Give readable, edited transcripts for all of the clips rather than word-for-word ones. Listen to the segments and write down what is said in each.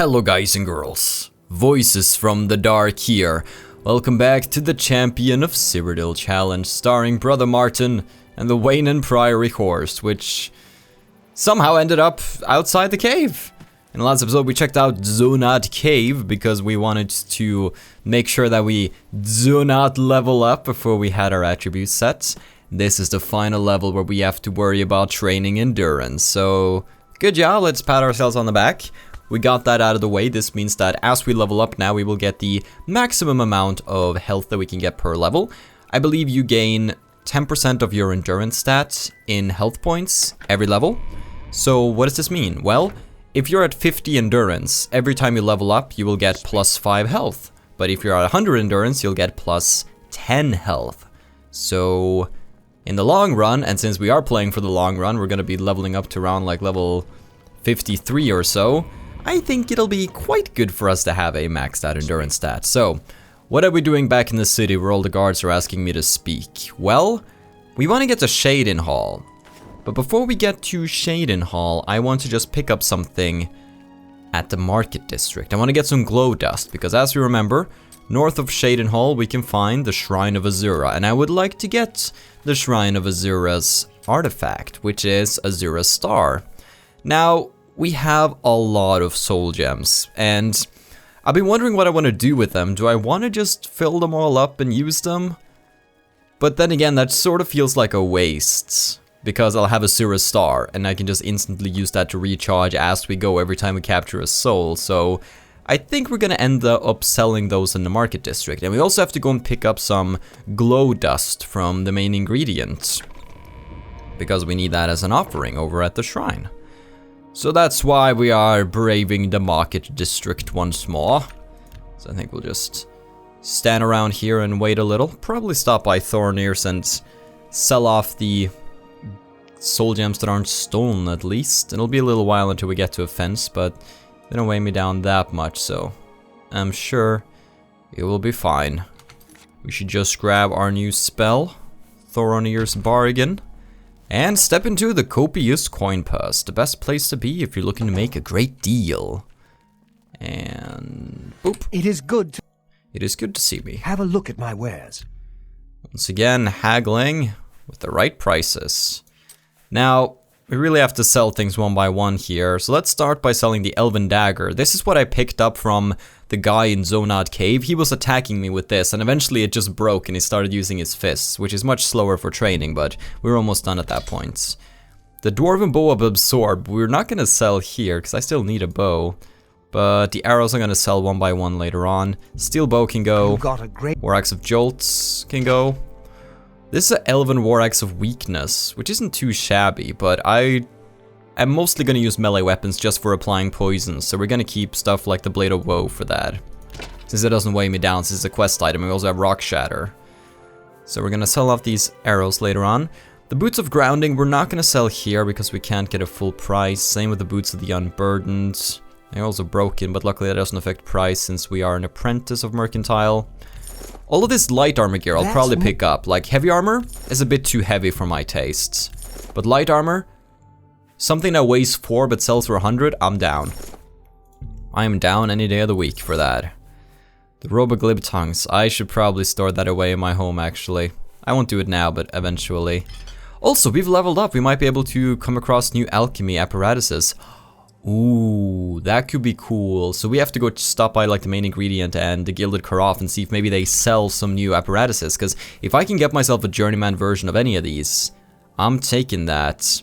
Hello guys and girls, voices from the dark here. Welcome back to the Champion of Cyrodiil challenge starring Brother Martin and the Wayne and Priory horse, which somehow ended up outside the cave. In the last episode we checked out Zonad Cave because we wanted to make sure that we do not level up before we had our attributes set. This is the final level where we have to worry about training endurance, so good job, let's pat ourselves on the back. We got that out of the way. This means that as we level up now, we will get the maximum amount of health that we can get per level. I believe you gain 10% of your endurance stats in health points every level. So what does this mean? Well, if you're at 50 endurance, every time you level up, you will get plus 5 health. But if you're at 100 endurance, you'll get plus 10 health. So in the long run, and since we are playing for the long run, we're going to be leveling up to around like level 53 or so. I think it'll be quite good for us to have a maxed out endurance stat. So, what are we doing back in the city where all the guards are asking me to speak? Well, we want to get to Cheydinhal. But before we get to Cheydinhal, I want to just pick up something at the market district. I want to get some glow dust, because as you remember, north of Cheydinhal we can find the Shrine of Azura. And I would like to get the Shrine of Azura's artifact, which is Azura's Star. Now, we have a lot of soul gems, and I've been wondering what I want to do with them. Do I want to just fill them all up and use them? But then again, that sort of feels like a waste, because I'll have Azura's Star, and I can just instantly use that to recharge as we go every time we capture a soul, so I think we're gonna end up selling those in the market district. And we also have to go and pick up some glow dust from the main ingredient, because we need that as an offering over at the shrine. So that's why we are braving the market district once more. So I think we'll just stand around here and wait a little. Probably stop by Thornir's and sell off the soul gems that aren't stolen at least. It'll be a little while until we get to a fence, but they don't weigh me down that much, so I'm sure it will be fine. We should just grab our new spell, Thornir's Bargain. And step into the copious coin purse, the best place to be if you're looking to make a great deal. And boop. It is good to see me. have a look at my wares. Once again, haggling with the right prices. Now, we really have to sell things one by one here, so let's start by selling the Elven Dagger. This is what I picked up from the guy in Zonad Cave. He was attacking me with this, and eventually it just broke and he started using his fists, which is much slower for training, but we're almost done at that point. The Dwarven Bow of Absorb, we're not going to sell here, because I still need a bow. But the arrows I'm going to sell one by one later on. Steel Bow can go. War Axe of Jolts can go. This is an Elven War Axe of Weakness, which isn't too shabby, but I am mostly going to use melee weapons just for applying poisons, so we're going to keep stuff like the Blade of Woe for that. Since it doesn't weigh me down, since it's a quest item, we also have Rock Shatter. So we're going to sell off these arrows later on. The Boots of Grounding we're not going to sell here because we can't get a full price. Same with the Boots of the Unburdened. They're also broken, but luckily that doesn't affect price since we are an apprentice of Mercantile. All of this light armor gear I'll probably pick up. Like, heavy armor is a bit too heavy for my tastes. But light armor, something that weighs 4 but sells for 100, I'm down. I am down any day of the week for that. The Roboglib Tongues, I should probably store that away in my home actually. I won't do it now, but eventually. Also, we've leveled up. We might be able to come across new alchemy apparatuses. Ooh, that could be cool. So we have to go stop by like the main ingredient and the Gilded Karaf and see if maybe they sell some new apparatuses. Because if I can get myself a journeyman version of any of these, I'm taking that.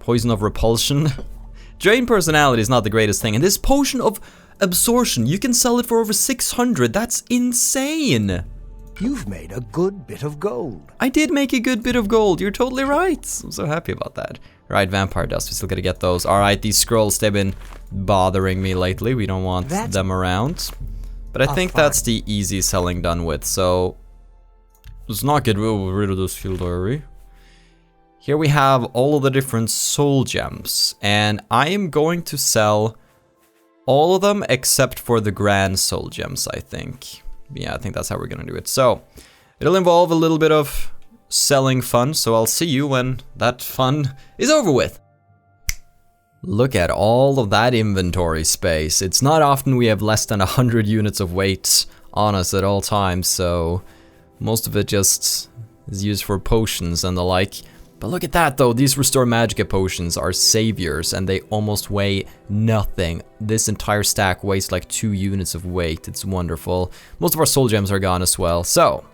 Poison of Repulsion. Drain Personality is not the greatest thing. And this Potion of Absorption, you can sell it for over 600. That's insane. You've made a good bit of gold. I did make a good bit of gold. You're totally right. I'm so happy about that. Right, Vampire Dust. We still gotta get those. Alright, these scrolls, they've been bothering me lately. We don't want them around. But I think that's the easy selling done with, so let's not get rid of this field diary. Here we have all of the different soul gems, and I am going to sell all of them except for the grand soul gems, I think. Yeah, I think that's how we're gonna do it. So, it'll involve a little bit of selling fun, so I'll see you when that fun is over with. Look at all of that inventory space. It's not often we have less than 100 units of weight on us at all times, so most of it just is used for potions and the like. But look at that though, these Restore Magicka potions are saviors and they almost weigh nothing. This entire stack weighs like 2 units of weight. It's wonderful. Most of our soul gems are gone as well, so...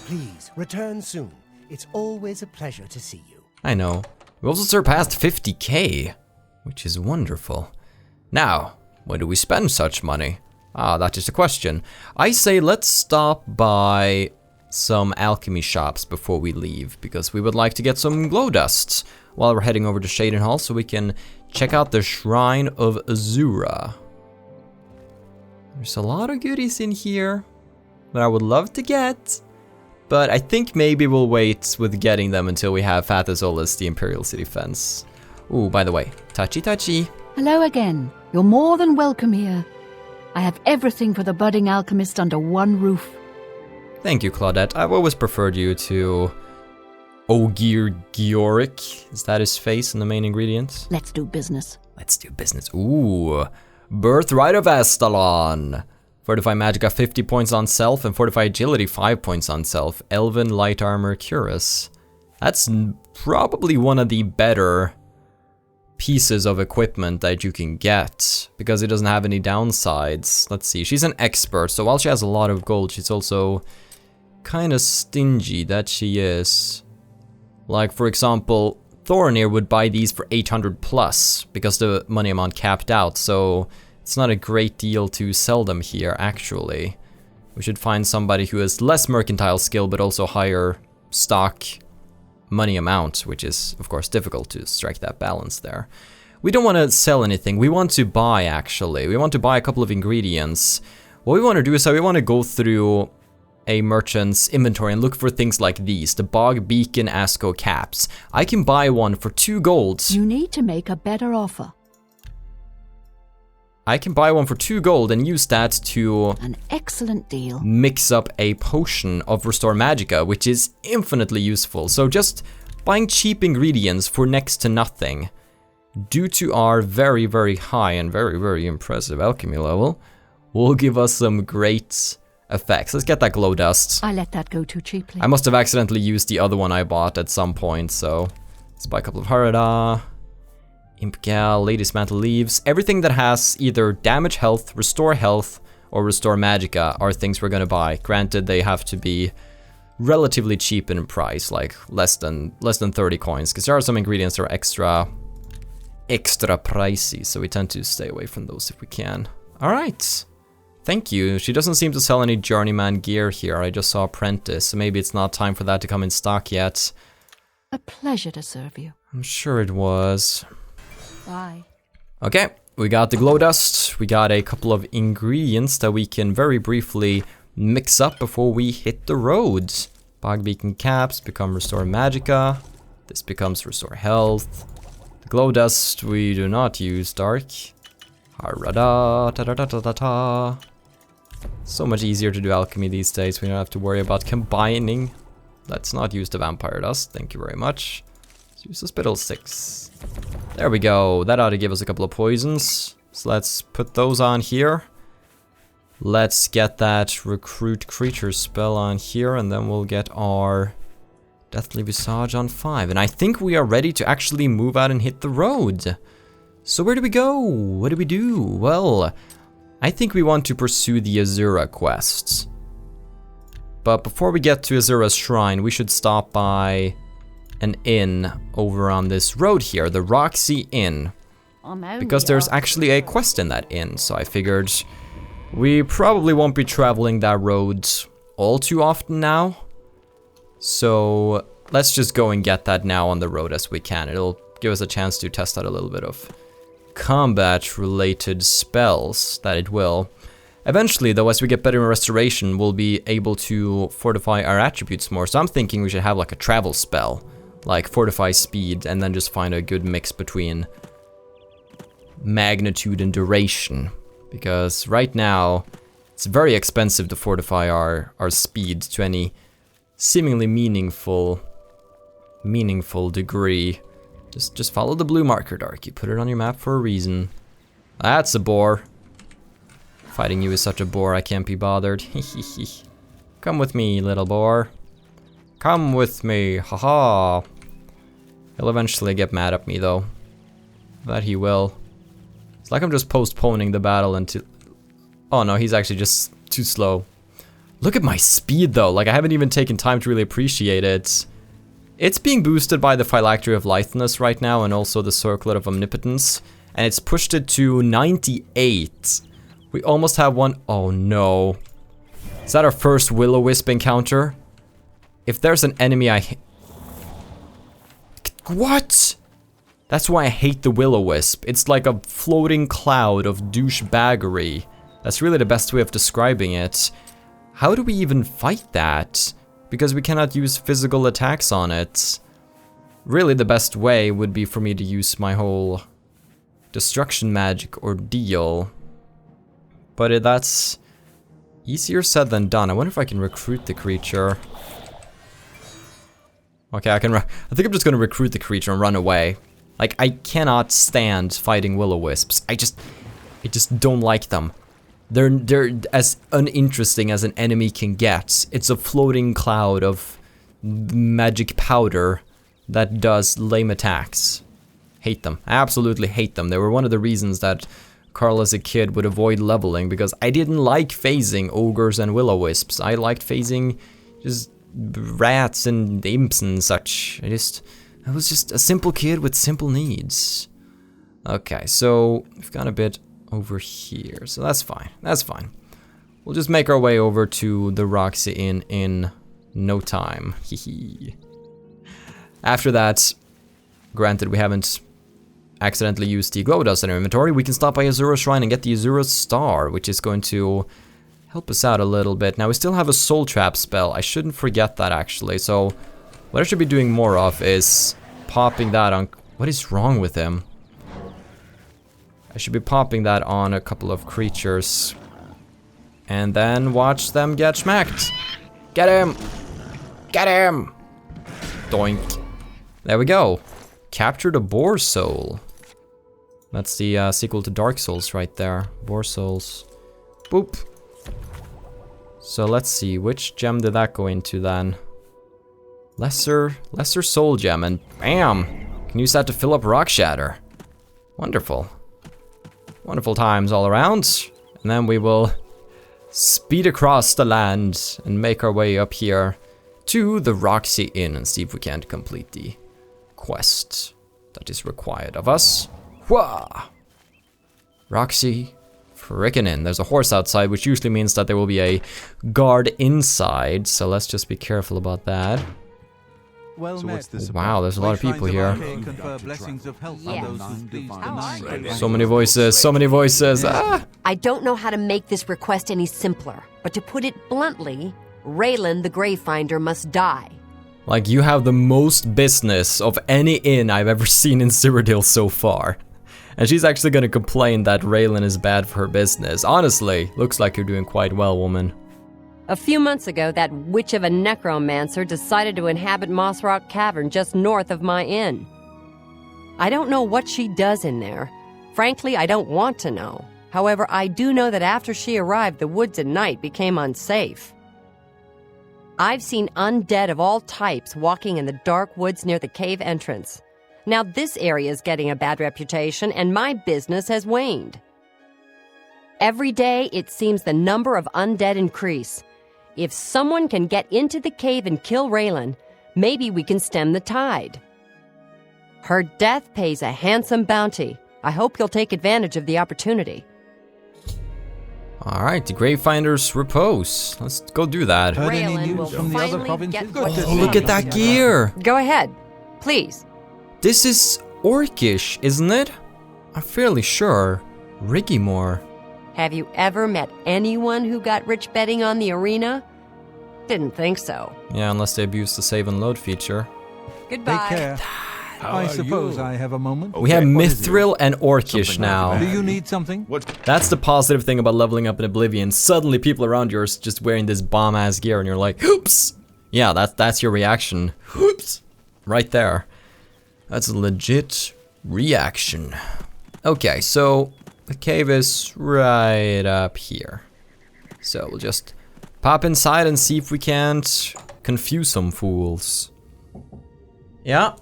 Please, return soon. It's always a pleasure to see you. I know. We also surpassed 50k, which is wonderful. Now, where do we spend such money? Ah, that is the question. I say let's stop by some alchemy shops before we leave, because we would like to get some glow dusts while we're heading over to Cheydinhal so we can check out the Shrine of Azura. There's a lot of goodies in here that I would love to get, but I think maybe we'll wait with getting them until we have Fat Azola's the Imperial City Fence. Ooh, by the way, touchy. Hello again. You're more than welcome here. I have everything for the budding alchemist under one roof. Thank you, Claudette. I've always preferred you to Ogier Gioric. Is that his face in the main ingredients? Let's do business. Let's do business. Ooh, Birthright of Astalon. Fortify Magicka 50 points on self and Fortify Agility 5 points on self. Elven Light Armor Cuirass. That's probably one of the better pieces of equipment that you can get, because it doesn't have any downsides. Let's see, she's an expert, so while she has a lot of gold, she's also kind of stingy, that she is. Like, for example, Thorinir would buy these for 800 plus, because the money amount capped out, so it's not a great deal to sell them here, actually. We should find somebody who has less mercantile skill, but also higher stock money amount, which is of course difficult to strike that balance there. We don't want to sell anything, we want to buy actually. We want to buy a couple of ingredients. What we want to do is we want to go through a merchant's inventory and look for things like these, the Bog Beacon Asco caps. I can buy one for 2 golds. You need to make a better offer. I can buy one for 2 gold and use that to... An excellent deal. Mix up a potion of Restore Magicka, which is infinitely useful. So just buying cheap ingredients for next to nothing, due to our very, very high and very, very impressive alchemy level, will give us some great effects. Let's get that glow dust. I let that go too cheaply. I must have accidentally used the other one I bought at some point, so let's buy a couple of Harada. Impgal, Lady's Mantle Leaves. Everything that has either damage health, restore health, or restore magicka are things we're gonna buy. Granted, they have to be relatively cheap in price, like less than 30 coins, because there are some ingredients that are extra pricey, so we tend to stay away from those if we can. Alright. Thank you. She doesn't seem to sell any journeyman gear here. I just saw Apprentice, so maybe it's not time for that to come in stock yet. A pleasure to serve you. I'm sure it was. Bye. Okay, we got the glow dust, we got a couple of ingredients that we can very briefly mix up before we hit the road. Bog Beacon caps become Restore Magicka, this becomes Restore Health. The glow dust we do not use dark. Harada, ta ta ta ta ta ta. So much easier to do alchemy these days, we don't have to worry about combining. Let's not use the vampire dust, thank you very much. Let's use the spittle sticks. There we go, that ought to give us a couple of poisons. So let's put those on here. Let's get that recruit creature spell on here, and then we'll get our Deathly Visage on 5. And I think we are ready to actually move out and hit the road. So where do we go? What do we do? Well, I think we want to pursue the Azura quests. But before we get to Azura's shrine, we should stop by an inn over on this road here, the Roxy Inn, because there's actually a quest in that inn, so I figured we probably won't be traveling that road all too often now, so let's just go and get that now on the road as we can. It'll give us a chance to test out a little bit of combat related spells, that it will. Eventually though, as we get better in restoration, we'll be able to fortify our attributes more, so I'm thinking we should have like a travel spell, like Fortify Speed, and then just find a good mix between magnitude and duration. Because right now, it's very expensive to fortify our speed to any seemingly meaningful degree. Just follow the blue marker, Dark. You put it on your map for a reason. That's a bore. Fighting you is such a bore, I can't be bothered. Come with me, little boar. Come with me, haha. He'll eventually get mad at me, though. That he will. It's like I'm just postponing the battle until... Oh no, he's actually just too slow. Look at my speed, though. Like, I haven't even taken time to really appreciate it. It's being boosted by the Phylactery of Litheness right now, and also the Circlet of Omnipotence. And it's pushed it to 98. We almost have one... Oh no. Is that our first Will-O-Wisp encounter? If there's an enemy What? That's why I hate the Will-O-Wisp. It's like a floating cloud of douchebaggery. That's really the best way of describing it. How do we even fight that? Because we cannot use physical attacks on it. Really, the best way would be for me to use my whole destruction magic ordeal. But that's easier said than done. I wonder if I can recruit the creature. Okay, I think I'm just gonna recruit the creature and run away. Like, I cannot stand fighting Will-O-Wisps. I just don't like them. They're as uninteresting as an enemy can get. It's a floating cloud of magic powder that does lame attacks. Hate them. I absolutely hate them. They were one of the reasons that Carl as a kid would avoid leveling, because I didn't like phasing ogres and Will-O-Wisps. I liked phasing just rats and imps and such. I was just a simple kid with simple needs. Okay, so we've got a bit over here, so that's fine. That's fine. We'll just make our way over to the Roxy Inn in no time. After that, granted we haven't accidentally used the glow dust in our inventory, we can stop by Azura's Shrine and get the Azura's Star, which is going to help us out a little bit. Now we still have a Soul Trap spell. I shouldn't forget that actually. So what I should be doing more of is popping that on... What is wrong with him? I should be popping that on a couple of creatures. And then watch them get smacked. Get him! Get him! Doink. There we go. Captured a Boar Soul. That's the sequel to Dark Souls right there. Boar Souls. Boop. So let's see, which gem did that go into then? Lesser Soul Gem, and bam! Can use that to fill up Rock Shatter. Wonderful. Wonderful times all around. And then we will speed across the land and make our way up here to the Roxy Inn and see if we can't complete the quest that is required of us. Wah! Roxy frickin' Inn. There's a horse outside, which usually means that there will be a guard inside, so let's just be careful about that. Well met. Wow, there's a lot of people here. Yes. So many voices, so many voices. Ah! I don't know how to make this request any simpler, but to put it bluntly, Raylan the Gravefinder must die. Like, you have the most business of any inn I've ever seen in Cyrodiil so far. And she's actually gonna complain that Raylan is bad for her business. Honestly, looks like you're doing quite well, woman. A few months ago, that witch of a necromancer decided to inhabit Moss Rock Cavern just north of my inn. I don't know what she does in there. Frankly, I don't want to know. However, I do know that after she arrived, the woods at night became unsafe. I've seen undead of all types walking in the dark woods near the cave entrance. Now this area is getting a bad reputation, and my business has waned. Every day, it seems the number of undead increase. If someone can get into the cave and kill Raylan, maybe we can stem the tide. Her death pays a handsome bounty. I hope you'll take advantage of the opportunity. Alright, the Gravefinder's Repose. Let's go do that. Raylan will finally get what Oh, look at that gear! Go ahead, please. This is Orcish, isn't it? I'm fairly sure. Riggymore. Have you ever met anyone who got rich betting on the arena? Didn't think so. Yeah, unless they abuse the save and load feature. Goodbye. Take care. I suppose I have a moment. We have Mithril and Orcish now. Do you need something? That's the positive thing about leveling up in Oblivion. Suddenly people around you are just wearing this bomb-ass gear and you're like, oops! Yeah, that's your reaction. Oops! Right there. That's a legit reaction. Okay, so the cave is right up here. So we'll just pop inside and see if we can't confuse some fools. Yeah.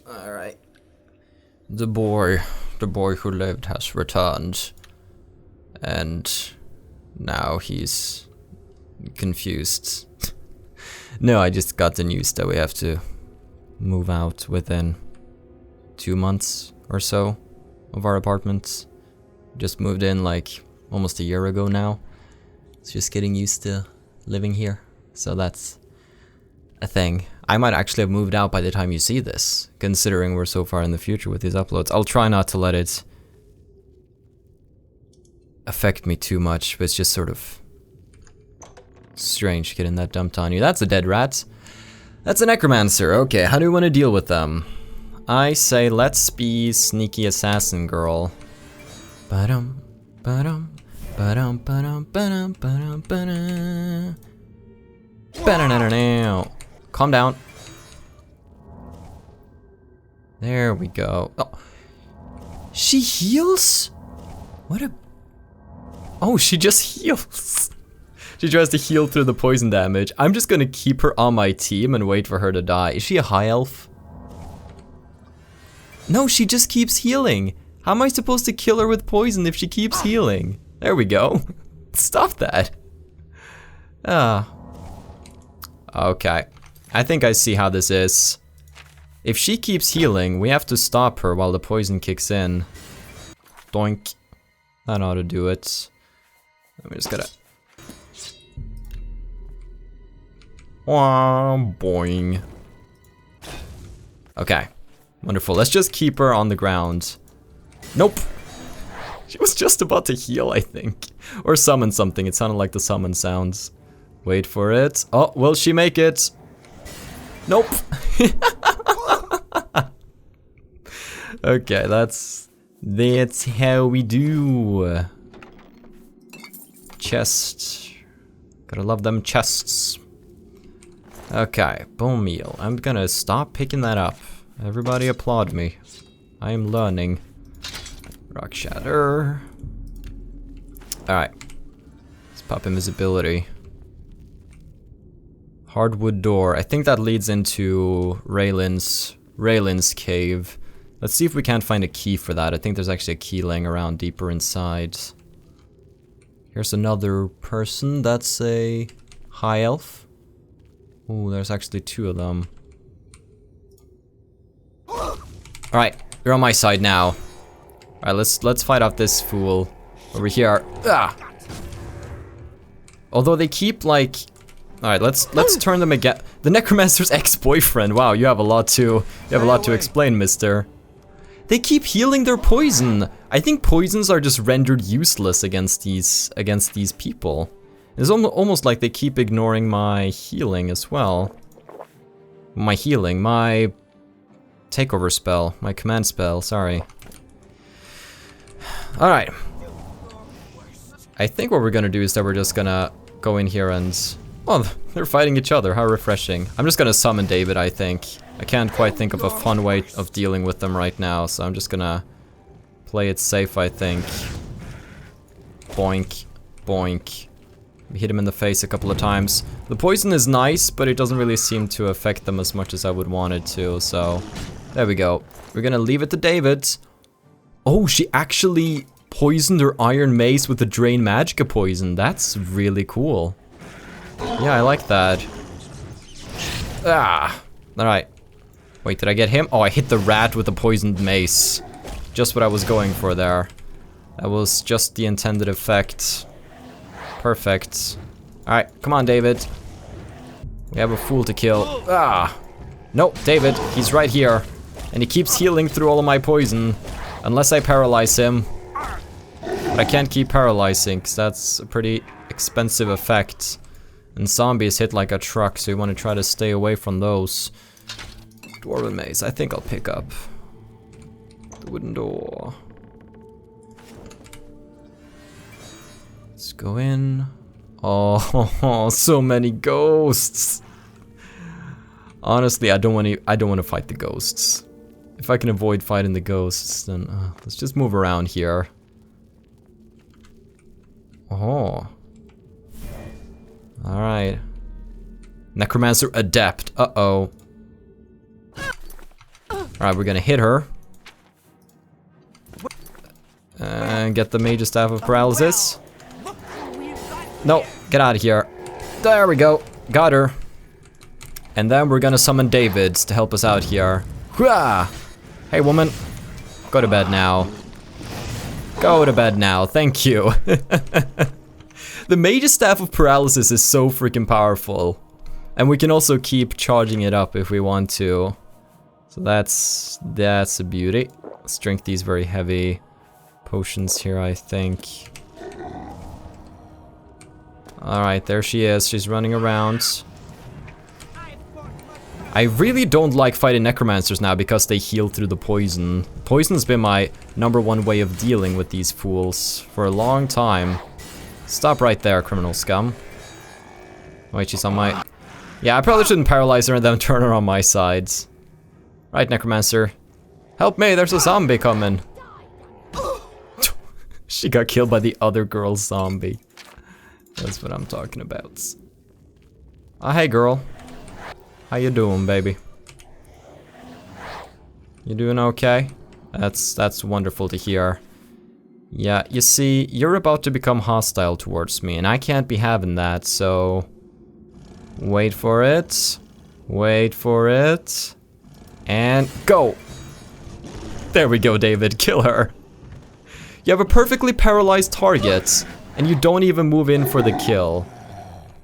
Alright. The boy who lived has returned. And now he's confused. No, I just got the news that we have to move out within 2 months or so of our apartment. Just moved in like almost a year ago now. It's just getting used to living here. So that's a thing. I might actually have moved out by the time you see this, considering we're so far in the future with these uploads. I'll try not to let it affect me too much, but it's just sort of strange getting that dumped on you. That's a dead rat. That's a necromancer. Okay, how do we want to deal with them? I say let's be sneaky assassin girl. Ba-dum, ba-dum, ba-dum, ba-dum, ba-dum, ba-dum, ba-dum. Ba-da-da-da-da. Calm down. There we go. Oh. She heals? What a... Oh, she just heals. She tries to heal through the poison damage. I'm just gonna keep her on my team and wait for her to die. Is she a high elf? No, she just keeps healing. How am I supposed to kill her with poison if she keeps healing? There we go. Stop that. Ah. Okay. I think I see how this is. If she keeps healing, we have to stop her while the poison kicks in. Doink. That ought to do it. We just gotta... Boing. Okay. Wonderful. Let's just keep her on the ground. Nope. She was just about to heal, I think. Or summon something. It sounded like the summon sounds. Wait for it. Oh, will she make it? Nope. Okay, that's how we do. Chest. Gotta love them chests. Okay, bone meal. I'm gonna stop picking that up. Everybody applaud me. I am learning. Rock shatter. Alright. Let's pop invisibility. Hardwood door. I think that leads into Raylan's cave. Let's see if we can't find a key for that. I think there's actually a key laying around deeper inside. Here's another person. That's a high elf. Ooh, there's actually 2 of them. Alright, you're on my side now. Alright, let's fight off this fool over here. Ah! Although they keep like... Alright, let's turn them again. The necromancer's ex-boyfriend. Wow, you have a lot to explain, mister. They keep healing their poison. I think poisons are just rendered useless against these people. It's almost like they keep ignoring my healing as well. My takeover spell, my command spell, sorry. Alright. I think what we're gonna do is that we're just gonna go in here and... Oh, they're fighting each other, how refreshing. I'm just gonna summon David, I think. I can't quite think of a fun way of dealing with them right now, so I'm just gonna play it safe, I think. Boink, boink. Hit him in the face a couple of times. The poison is nice, but it doesn't really seem to affect them as much as I would want it to, so... There we go. We're gonna leave it to David. Oh, she actually poisoned her iron mace with the Drain Magicka poison. That's really cool. Yeah, I like that. Ah! Alright. Wait, did I get him? Oh, I hit the rat with the poisoned mace. Just what I was going for there. That was just the intended effect. Perfect. Alright, come on, David. We have a fool to kill. Ah! No, David, he's right here. And he keeps healing through all of my poison. Unless I paralyze him. But I can't keep paralyzing, because that's a pretty expensive effect. And zombies hit like a truck, so you want to try to stay away from those. Dwarven maze, I think I'll pick up. The wooden door. Let's go in. Oh, so many ghosts. Honestly, I don't want to fight the ghosts. If I can avoid fighting the ghosts, then let's just move around here. Oh. Alright. Necromancer Adept. Uh-oh. Alright, we're gonna hit her. And get the Mage's Staff of Paralysis. No, get out of here. There we go. Got her. And then we're gonna summon Davids to help us out here. Hooah! Hey, woman. Go to bed now. Go to bed now. Thank you. The Mage's Staff of Paralysis is so freaking powerful. And we can also keep charging it up if we want to. So that's a beauty. Let's drink these very heavy potions here, I think. Alright, there she is. She's running around. I really don't like fighting necromancers now because they heal through the poison. Poison's been my #1 way of dealing with these fools for a long time. Stop right there, criminal scum. Wait, she's on my... Yeah, I probably shouldn't paralyze her and then turn her on my sides. Right, necromancer. Help me, there's a zombie coming. She got killed by the other girl's zombie. That's what I'm talking about. Oh, hey girl. How you doing, baby? You doing okay? That's wonderful to hear. Yeah, you see, you're about to become hostile towards me, and I can't be having that, so... Wait for it. Wait for it. And go! There we go, David. Kill her. You have a perfectly paralyzed target, and you don't even move in for the kill.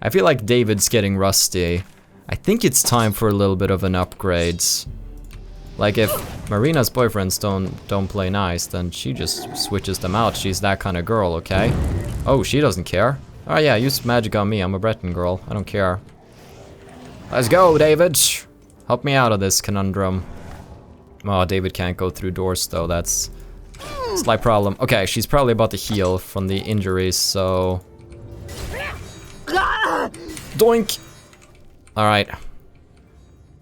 I feel like David's getting rusty. I think it's time for a little bit of an upgrade. Like if Marina's boyfriends don't play nice, then she just switches them out. She's that kind of girl, okay? Oh, she doesn't care. Oh yeah, use magic on me. I'm a Breton girl. I don't care. Let's go, David. Help me out of this conundrum. Oh, David can't go through doors though. That's a slight problem. Okay, she's probably about to heal from the injuries, so... Doink! Alright.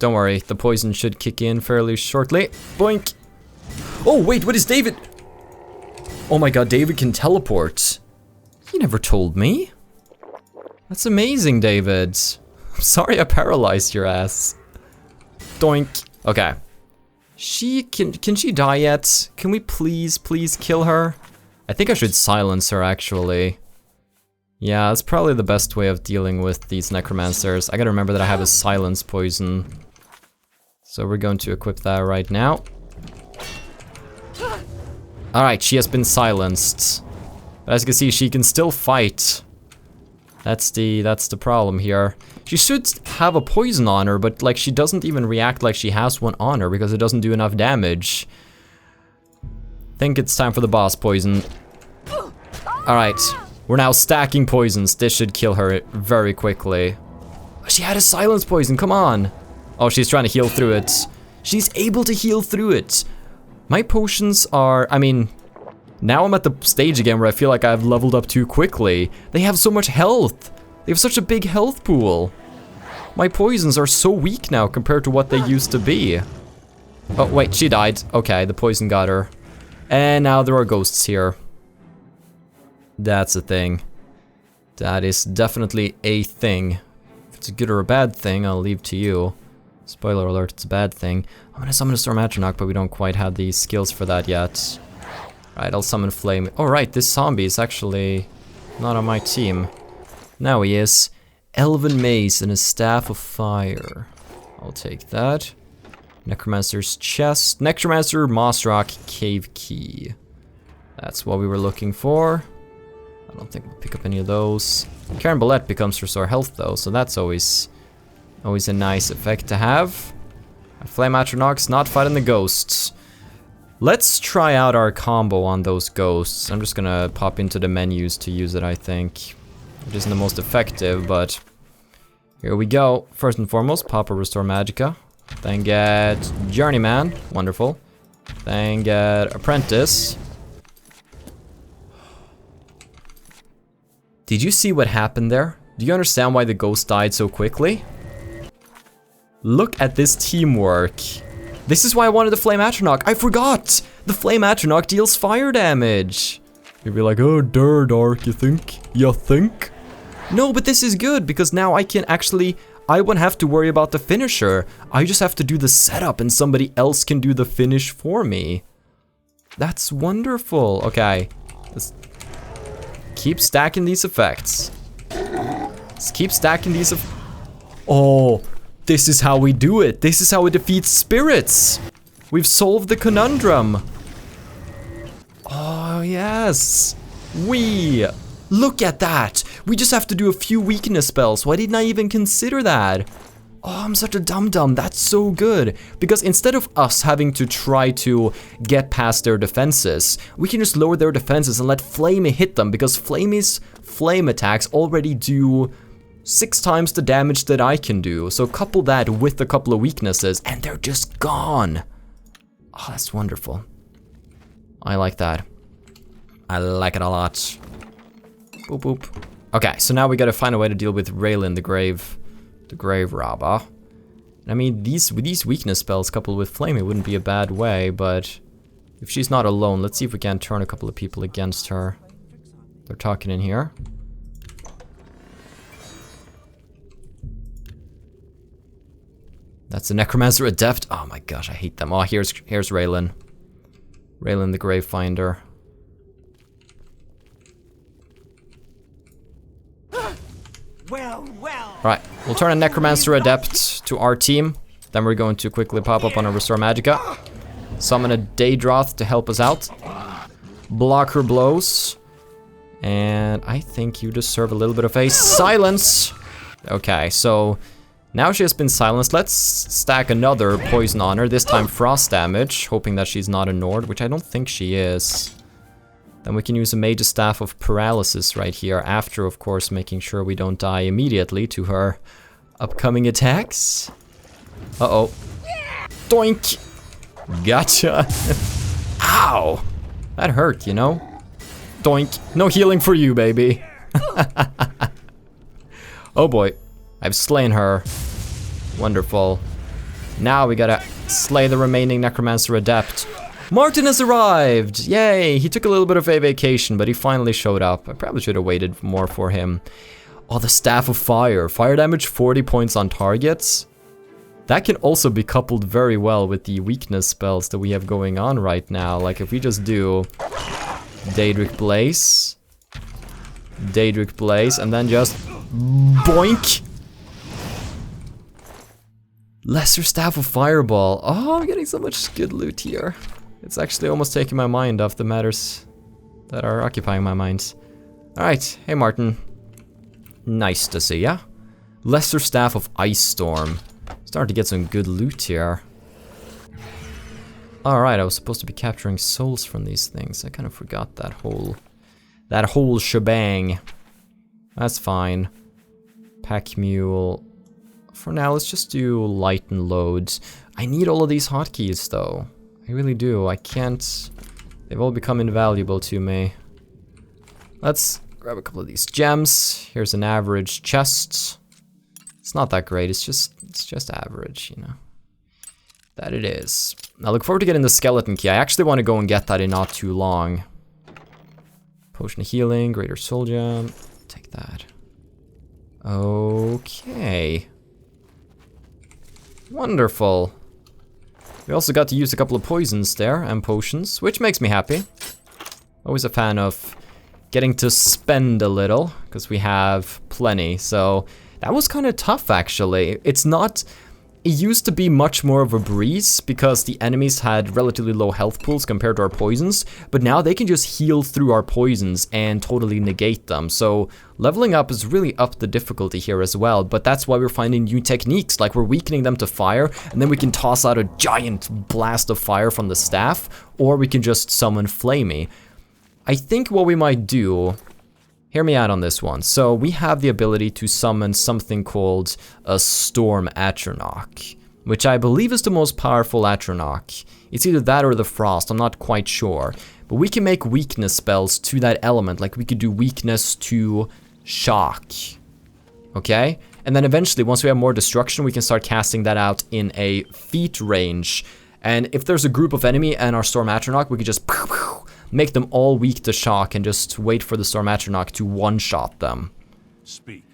Don't worry, the poison should kick in fairly shortly. Boink! Oh wait, what is David? Oh my god, David can teleport. You never told me. That's amazing, David. I'm sorry I paralyzed your ass. Doink. Okay. Can she die yet? Can we please kill her? I think I should silence her actually. Yeah, that's probably the best way of dealing with these necromancers. I gotta remember that I have a silence poison. So we're going to equip that right now. Alright, she has been silenced. But as you can see, she can still fight. That's the problem here. She should have a poison on her, but like she doesn't even react like she has one on her because it doesn't do enough damage. Think it's time for the boss poison. Alright. We're now stacking poisons. This should kill her very quickly. She had a silence poison, come on. Oh, she's trying to heal through it. She's able to heal through it. My potions are, I mean, now I'm at the stage again where I feel like I've leveled up too quickly. They have so much health. They have such a big health pool. My poisons are so weak now compared to what they used to be. Oh, wait, she died. Okay, the poison got her. And now there are ghosts here. That's a thing. That is definitely a thing. If it's a good or a bad thing, I'll leave to you. Spoiler alert, it's a bad thing. I'm gonna summon a Storm Atronach, but we don't quite have the skills for that yet. Right, I'll summon Flame. Oh right, this zombie is actually not on my team. Now he is. Elven Mace and a Staff of Fire. I'll take that. Necromancer's Chest. Necromancer Mossrock Cave Key. That's what we were looking for. I don't think we'll pick up any of those. Karen Ballet becomes Restore Health though, so that's always a nice effect to have. Flame Atronach's not fighting the ghosts. Let's try out our combo on those ghosts. I'm just gonna pop into the menus to use it, I think. It isn't the most effective, but here we go. First and foremost, pop a Restore Magicka. Then get Journeyman, wonderful. Then get Apprentice. Did you see what happened there? Do you understand why the ghost died so quickly? Look at this teamwork. This is why I wanted the Flame Atronach. I forgot! The Flame Atronach deals fire damage. You'd be like, oh, Dark, you think? You think? No, but this is good, because now I can actually... I won't have to worry about the finisher. I just have to do the setup, and somebody else can do the finish for me. That's wonderful. Okay. Let's keep stacking these effects. Let's keep stacking these Oh, this is how we do it. This is how we defeat spirits. We've solved the conundrum. Oh, yes. Look at that. We just have to do a few weakness spells. Why didn't I even consider that? Oh, I'm such a dum-dum. That's so good. Because instead of us having to try to get past their defenses, we can just lower their defenses and let Flamey hit them. Because Flamey's flame attacks already do 6 times the damage that I can do. So couple that with a couple of weaknesses and they're just gone. Oh, that's wonderful. I like that. I like it a lot. Boop, boop. Okay, so now we gotta find a way to deal with Raylan the Grave Robber. I mean, with these weakness spells coupled with Flame, it wouldn't be a bad way, but if she's not alone, let's see if we can turn a couple of people against her. They're talking in here. That's the Necromancer Adept. Oh my gosh, I hate them. Oh, here's Raylan. Raylan the Gravefinder. Well. Right, we'll turn a Necromancer Adept to our team. Then we're going to quickly pop up on a Restore Magicka. Summon a Daedroth to help us out. Block her blows. And I think you deserve a little bit of a silence. Okay, so now she has been silenced. Let's stack another poison on her, this time frost damage, hoping that she's not a Nord, which I don't think she is. Then we can use a Mage's Staff of Paralysis right here, after, of course, making sure we don't die immediately to her upcoming attacks. Uh-oh. Doink! Gotcha! Ow! That hurt, you know? Doink. No healing for you, baby. Oh boy. I've slain her. Wonderful. Now we gotta slay the remaining Necromancer Adept. Martin has arrived! Yay! He took a little bit of a vacation, but he finally showed up. I probably should have waited more for him. Oh, the Staff of Fire. Fire damage 40 points on targets. That can also be coupled very well with the weakness spells that we have going on right now. Like if we just do Daedric Blaze, and then just boink! Lesser Staff of Fireball. Oh, I'm getting so much good loot here. It's actually almost taking my mind off the matters that are occupying my mind. Alright, hey Martin. Nice to see ya. Lesser Staff of Ice Storm. Starting to get some good loot here. Alright, I was supposed to be capturing souls from these things. I kind of forgot that whole shebang. That's fine. Pack Mule. For now, let's just do light and loads. I need all of these hotkeys though. I really do. I can't... They've all become invaluable to me. Let's grab a couple of these gems. Here's an average chest. It's not that great. It's just average, you know. That it is. I look forward to getting the skeleton key. I actually want to go and get that in not too long. Potion of healing, greater soul gem. Take that. Okay. Wonderful. We also got to use a couple of poisons there and potions, which makes me happy. Always a fan of getting to spend a little, because we have plenty. So that was kind of tough actually. It used to be much more of a breeze because the enemies had relatively low health pools compared to our poisons, but now they can just heal through our poisons and totally negate them. So leveling up is really up the difficulty here as well, but that's why we're finding new techniques, like we're weakening them to fire, and then we can toss out a giant blast of fire from the staff, or we can just summon Flamey. I think what we might do... Hear me out on this one. So we have the ability to summon something called a Storm Atronach, which I believe is the most powerful Atronach. It's either that or the Frost, I'm not quite sure. But we can make weakness spells to that element, like we could do weakness to Shock. Okay? And then eventually, once we have more destruction, we can start casting that out in a feet range. And if there's a group of enemy and our Storm Atronach, we could just make them all weak to shock and just wait for the Storm Atronach to one-shot them. Speak.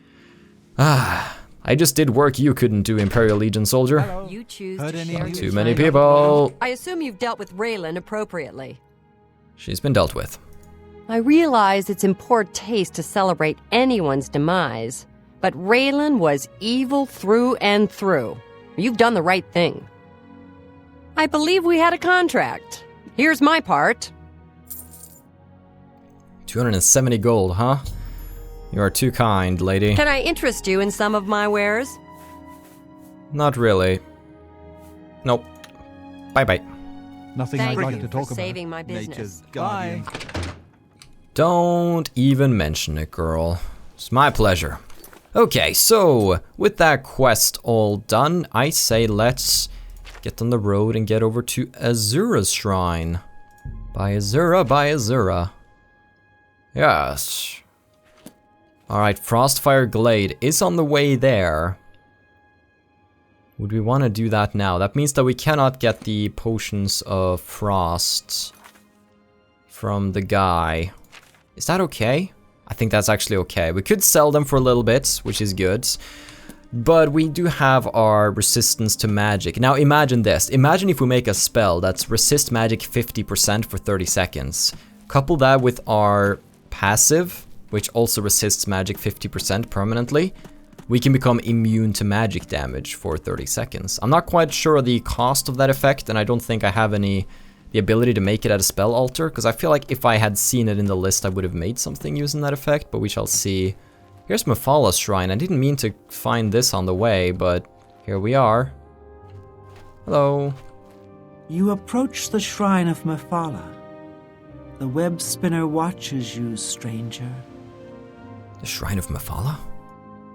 I just did work you couldn't do, Imperial Legion soldier. You choose Heard to any share news? your Too many time. people. I assume you've dealt with Raylan appropriately. She's been dealt with. I realize it's in poor taste to celebrate anyone's demise, but Raylan was evil through and through. You've done the right thing. I believe we had a contract. Here's my part. 270 gold, huh? You are too kind, lady. Can I interest you in some of my wares? Not really. Nope. Bye-bye. Nothing Thank I'd like you to talk for about. saving my business. Nature's guardian. Don't even mention it, girl. It's my pleasure. Okay, so with that quest all done, I say let's get on the road and get over to Azura's shrine. By Azura, by Azura. Yes. Alright, Frostfire Glade is on the way there. Would we want to do that now? That means that we cannot get the potions of frost from the guy. Is that okay? I think that's actually okay. We could sell them for a little bit, which is good. But we do have our resistance to magic. Now imagine this. Imagine if we make a spell that's resist magic 50% for 30 seconds. Couple that with our passive, which also resists magic 50% permanently. We can become immune to magic damage for 30 seconds. I'm not quite sure of the cost of that effect, and I don't think I have the ability to make it at a spell altar, because I feel like if I had seen it in the list, I would have made something using that effect, but we shall see. Here's Mephala Shrine. I didn't mean to find this on the way, but here we are. Hello. You approach the shrine of Mephala. The web spinner watches you, stranger. The Shrine of Mephala?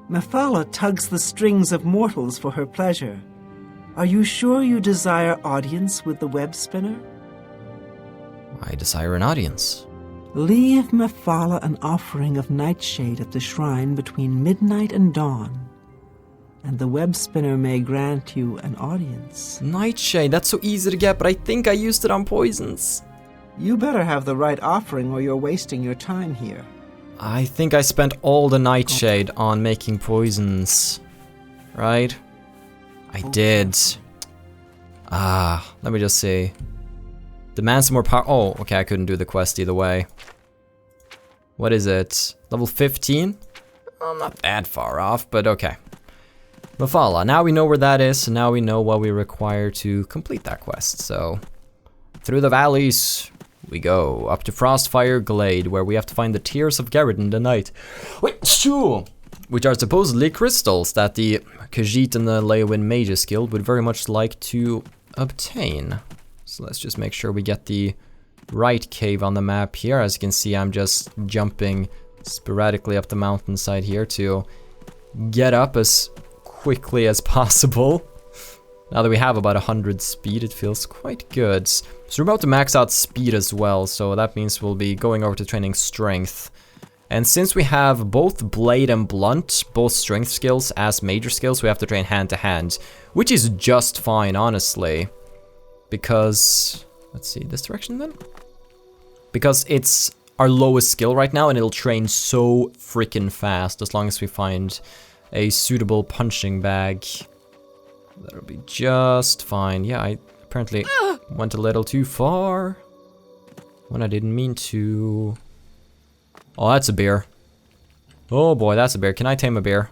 Mephala tugs the strings of mortals for her pleasure. Are you sure you desire audience with the web spinner? I desire an audience. Leave Mephala an offering of nightshade at the shrine between midnight and dawn, and the web spinner may grant you an audience. Nightshade, that's so easy to get, but I think I used it on poisons. You better have the right offering or you're wasting your time here. I think I spent all the nightshade on making poisons. Right? I did. Let me just see. Demand some more power. Oh, okay, I couldn't do the quest either way. What is it? Level 15? Oh, not that far off, but okay. Mephala, now we know where that is, and now we know what we require to complete that quest, so... Through the valleys we go, up to Frostfire Glade, where we have to find the Tears of Garroden the Night. Which are supposedly crystals that the Khajiit and the Leyawiin Mages Guild would very much like to obtain. So let's just make sure we get the right cave on the map here. As you can see, I'm just jumping sporadically up the mountainside here to get up as quickly as possible. Now that we have about 100 speed, it feels quite good. So we're about to max out speed as well, so that means we'll be going over to training strength. And since we have both blade and blunt, both strength skills as major skills, we have to train hand to hand, which is just fine, honestly. Because, let's see, this direction then? Because it's our lowest skill right now, and it'll train so freaking fast as long as we find a suitable punching bag. That'll be just fine. Yeah, I apparently went a little too far when I didn't mean to. Oh, that's a bear. Oh boy, that's a bear. Can I tame a bear?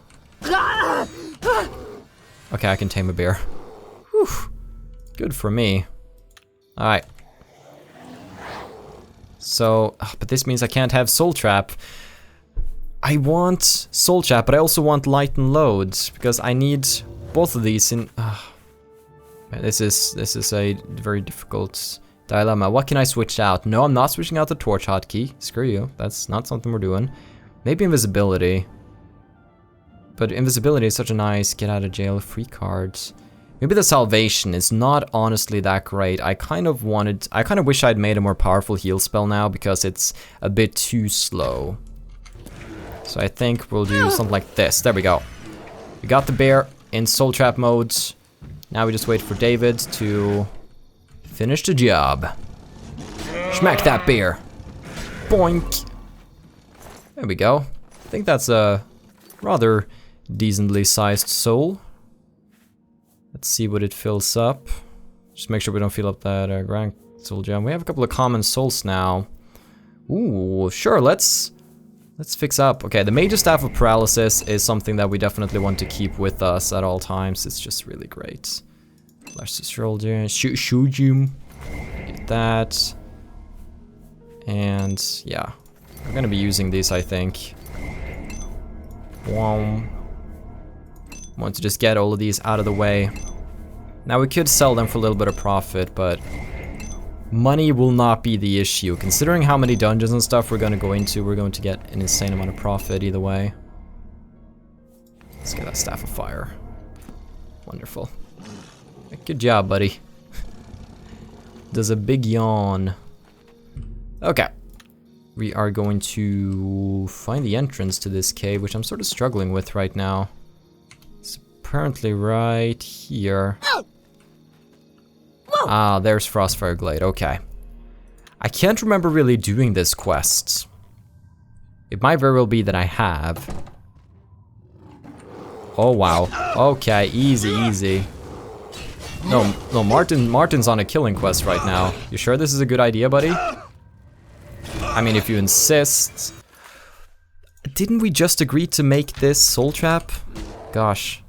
Okay, I can tame a bear. Whew. Good for me. Alright. So, but this means I can't have Soul Trap. I want Soul Trap, but I also want Light and Load, because I need both of these in... This is a very difficult dilemma. What can I switch out? No, I'm not switching out the torch hotkey. Screw you. That's not something we're doing. Maybe invisibility. But invisibility is such a nice get out of jail free card. Maybe the salvation is not honestly that great. I kind of wish I'd made a more powerful heal spell now, because it's a bit too slow. So I think we'll do something like this. There we go. We got the bear in soul trap mode. Now we just wait for David to finish the job. Smack that bear. Boink. There we go. I think that's a rather decently sized soul. Let's see what it fills up. Just make sure we don't fill up that grand soul gem. We have a couple of common souls now. Ooh, sure, let's fix up. Okay, the Major Staff of Paralysis is something that we definitely want to keep with us at all times. It's just really great. Let's just roll there. Shujum. Get that. And yeah, we're gonna be using these, I think. Want to just get all of these out of the way. Now we could sell them for a little bit of profit, but money will not be the issue. Considering how many dungeons and stuff we're going to go into, we're going to get an insane amount of profit either way. Let's get that Staff of Fire. Wonderful. Good job, buddy. There's a big yawn. Okay. We are going to find the entrance to this cave, which I'm sort of struggling with right now. It's apparently right here. Ah, there's Frostfire Glade, okay. I can't remember really doing this quest. It might very well be that I have. Oh wow, okay, easy, easy. No, Martin's on a killing quest right now. You sure this is a good idea, buddy? I mean, if you insist. Didn't we just agree to make this soul trap? Gosh.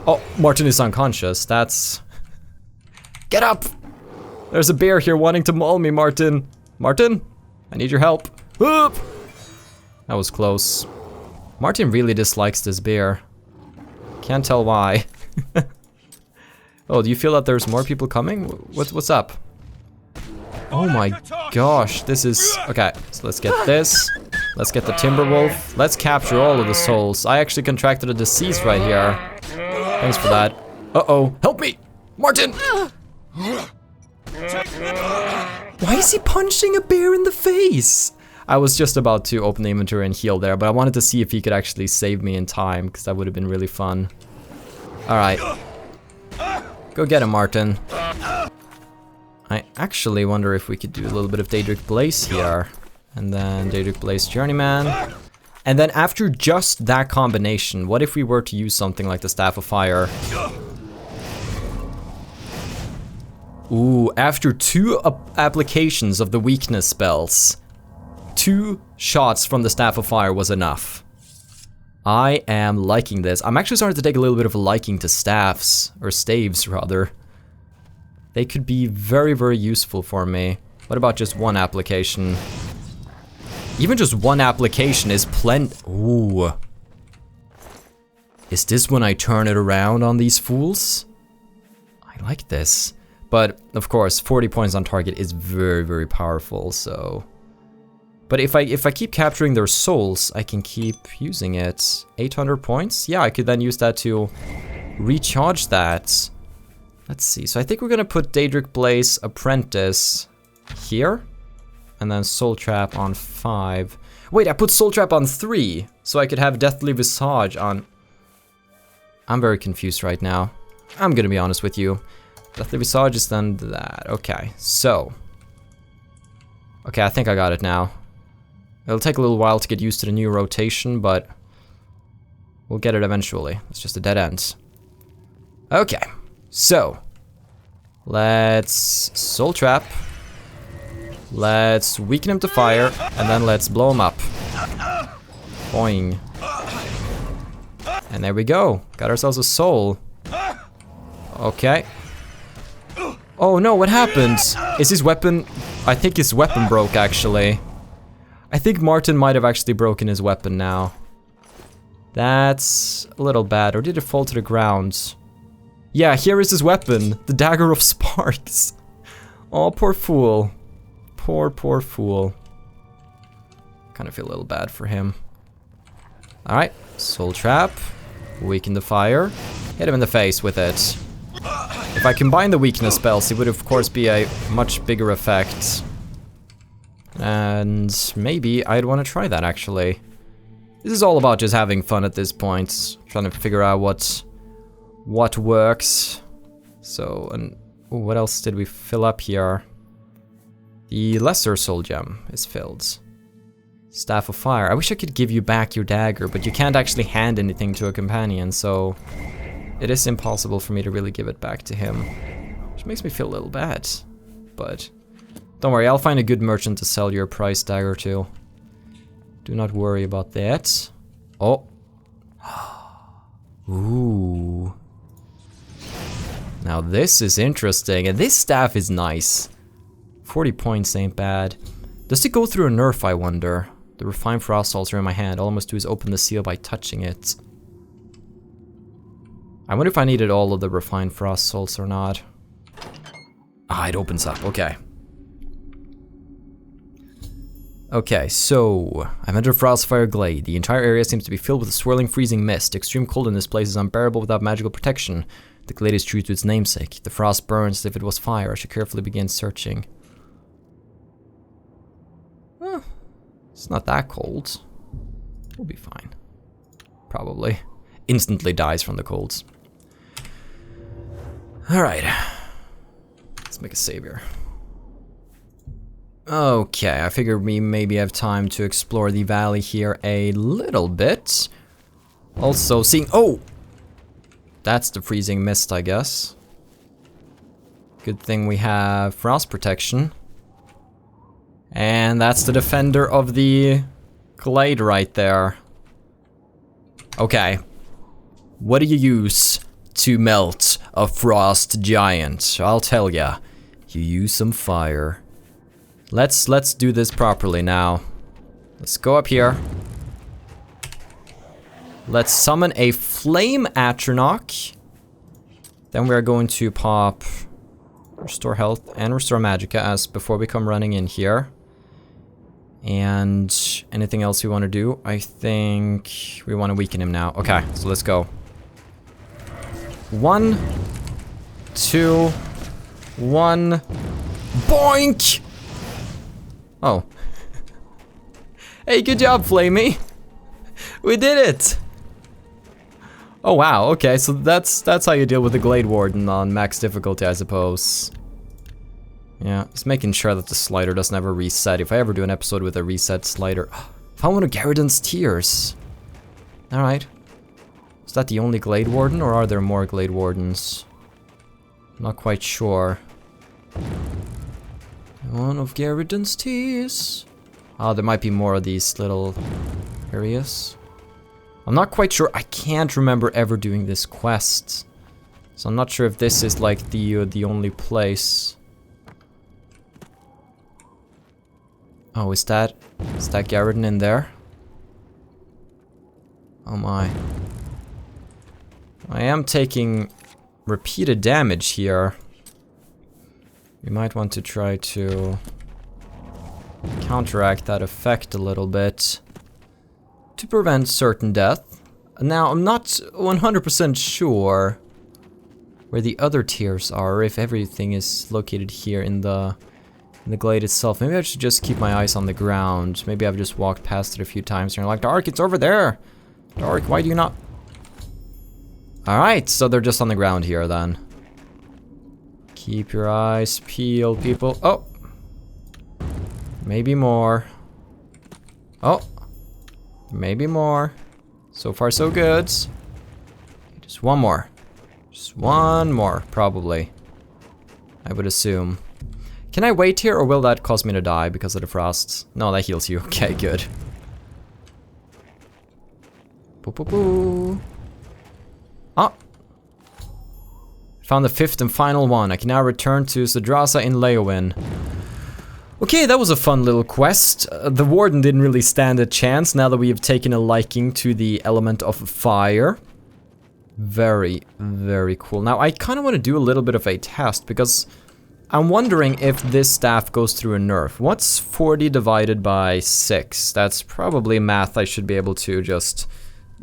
Oh, Martin is unconscious, that's... Get up! There's a bear here wanting to maul me, Martin. Martin? I need your help. Whoop! That was close. Martin really dislikes this bear. Can't tell why. Oh, do you feel that there's more people coming? What's up? Oh my gosh, this is... Okay, so let's get this. Let's get the Timberwolf. Let's capture all of the souls. I actually contracted a disease right here. Thanks for that. Uh-oh, help me! Martin! Why is he punching a bear in the face? I was just about to open the inventory and heal there, but I wanted to see if he could actually save me in time, because that would have been really fun. Alright. Go get him, Martin. I actually wonder if we could do a little bit of Daedric Blaze here. And then Daedric Blaze Journeyman. And then after just that combination, what if we were to use something like the Staff of Fire? Ooh, after 2 applications of the weakness spells, 2 shots from the Staff of Fire was enough. I am liking this. I'm actually starting to take a little bit of a liking to staffs, or staves rather. They could be very, very useful for me. What about just 1 application? Even just 1 application is plenty. Ooh. Is this when I turn it around on these fools? I like this. But, of course, 40 points on target is very, very powerful, so... But if I keep capturing their souls, I can keep using it. 800 points? Yeah, I could then use that to recharge that. Let's see, so I think we're gonna put Daedric Blaze Apprentice here. And then Soul Trap on 5. Wait, I put Soul Trap on 3, so I could have Deathly Visage on... I'm very confused right now. I'm gonna be honest with you. Deathly Visage is then that. Okay, so. Okay, I think I got it now. It'll take a little while to get used to the new rotation, but we'll get it eventually. It's just a dead end. Okay, so. Let's Soul Trap. Let's weaken him to fire, and then let's blow him up. Boing. And there we go. Got ourselves a soul. Okay. Oh no, what happened? Is his weapon... I think his weapon broke, actually. I think Martin might have actually broken his weapon now. That's a little bad. Or did it fall to the ground? Yeah, here is his weapon. The Dagger of Sparks. Oh, poor fool. Poor, poor fool. Kind of feel a little bad for him. Alright, Soul Trap. Weaken the fire. Hit him in the face with it. If I combine the weakness spells, it would of course be a much bigger effect. And maybe I'd want to try that actually. This is all about just having fun at this point. Trying to figure out what works. So, and ooh, what else did we fill up here? The Lesser Soul Gem is filled. Staff of Fire. I wish I could give you back your dagger, but you can't actually hand anything to a companion, so it is impossible for me to really give it back to him. Which makes me feel a little bad. But don't worry, I'll find a good merchant to sell your price dagger to. Do not worry about that. Oh. Ooh. Now this is interesting, and this staff is nice. 40 points ain't bad. Does it go through a nerf, I wonder? The Refined Frost Salts are in my hand. All I must do is open the seal by touching it. I wonder if I needed all of the Refined Frost Salts or not. Ah, it opens up. Okay. Okay, so I'm under Frostfire Glade. The entire area seems to be filled with a swirling, freezing mist. Extreme cold in this place is unbearable without magical protection. The glade is true to its namesake. The frost burns as if it was fire. I should carefully begin searching. It's not that cold. We'll be fine. Probably. Instantly dies from the colds. Alright. Let's make a save here. Okay, I figure we maybe have time to explore the valley here a little bit. Also seeing... Oh! That's the freezing mist, I guess. Good thing we have frost protection. And that's the defender of the glade right there. Okay. What do you use to melt a frost giant? I'll tell ya. You use some fire. Let's do this properly now. Let's go up here. Let's summon a Flame Atronach. Then we are going to pop Restore Health and Restore Magicka as before we come running in here. And anything else we want to do? I think we want to weaken him now. Okay, so let's go. 1, 2, 1. Boink! Oh. Hey, good job, Flamey. We did it! Oh wow, okay, so that's how you deal with the Glade Warden on max difficulty, I suppose. Yeah, just making sure that the slider doesn't ever reset. If I ever do an episode with a reset slider... Found one of Garridan's Tears. Alright. Is that the only Glade Warden, or are there more Glade Wardens? I'm not quite sure. One of Garridan's Tears. Oh, there might be more of these little areas. I'm not quite sure. I can't remember ever doing this quest. So I'm not sure if this is like the only place. Oh, is that Garridan in there? Oh my. I am taking repeated damage here. We might want to try to counteract that effect a little bit to prevent certain death. Now, I'm not 100% sure where the other tiers are, or if everything is located here in the glade itself. Maybe I should just keep my eyes on the ground. Maybe I've just walked past it a few times and you're like, Dark, it's over there! Dark, why do you not... Alright, so they're just on the ground here then. Keep your eyes peeled, people. Oh! Maybe more. Oh! Maybe more. So far, so good. Just one more. Just one more, probably. I would assume. Can I wait here, or will that cause me to die because of the frost? No, that heals you. Okay, good. Boo boo boo. Ah! Found the 5th and final one. I can now return to Zadraza in Leowyn. Okay, that was a fun little quest. The Warden didn't really stand a chance now that we have taken a liking to the element of fire. Very, very cool. Now, I kind of want to do a little bit of a test because I'm wondering if this staff goes through a nerf. What's 40 divided by 6? That's probably math I should be able to just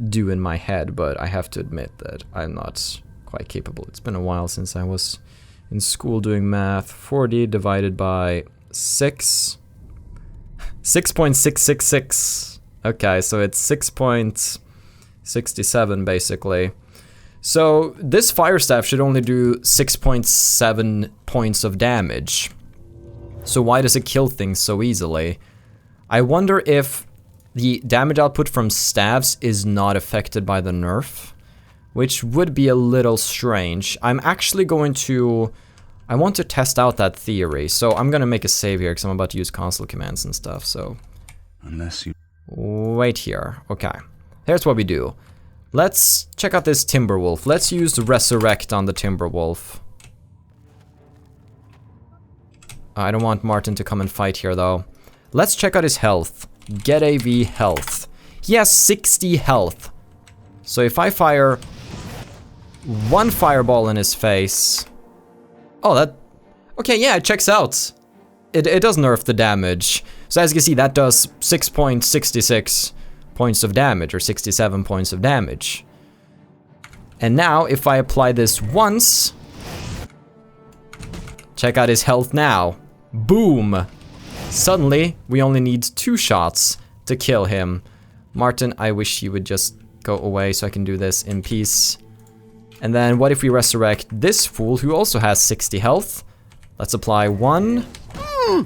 do in my head, but I have to admit that I'm not quite capable. It's been a while since I was in school doing math. 40 divided by 6. 6.666. Okay, so it's 6.67 basically. So this fire staff should only do 6.7 points of damage. So why does it kill things so easily? I wonder if the damage output from staves is not affected by the nerf, which would be a little strange. I'm actually going to... I want to test out that theory, so I'm gonna make a save here because I'm about to use console commands and stuff, so... Unless you... Wait here. Okay. Here's what we do. Let's check out this Timberwolf. Let's use Resurrect on the Timberwolf. I don't want Martin to come and fight here, though. Let's check out his health. Get AV health. He has 60 health. So if I fire one fireball in his face... Oh, that... Okay, yeah, it checks out. It does nerf the damage. So as you can see, that does 6.66 points of damage, or 67 points of damage. And now, if I apply this once... Check out his health now. Boom! Suddenly, we only need 2 shots to kill him. Martin, I wish you would just go away so I can do this in peace. And then what if we resurrect this fool who also has 60 health? Let's apply 1,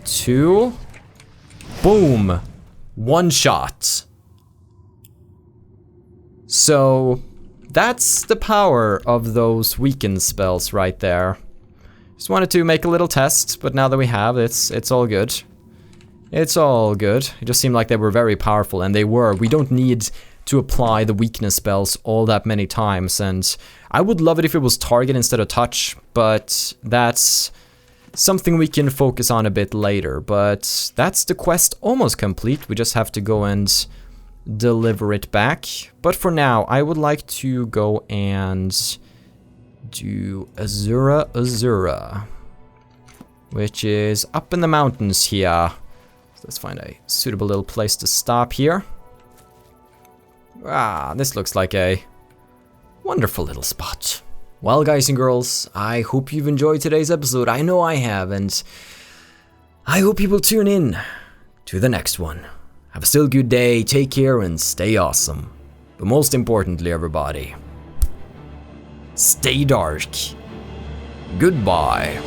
2, boom! 1 shot. So, that's the power of those weaken spells right there. Just wanted to make a little test, but now that we have, it's all good. It's all good. It just seemed like they were very powerful, and they were. We don't need to apply the weakness spells all that many times, and I would love it if it was target instead of touch, but that's something we can focus on a bit later. But that's the quest almost complete. We just have to go and deliver it back. But for now, I would like to go and do Azura, which is up in the mountains here. So let's find a suitable little place to stop here. Ah, this looks like a wonderful little spot. Well, guys and girls, I hope you've enjoyed today's episode. I know I have, and I hope you will tune in to the next one. Have a still good day, take care, and stay awesome. But most importantly, everybody, stay dark. Goodbye.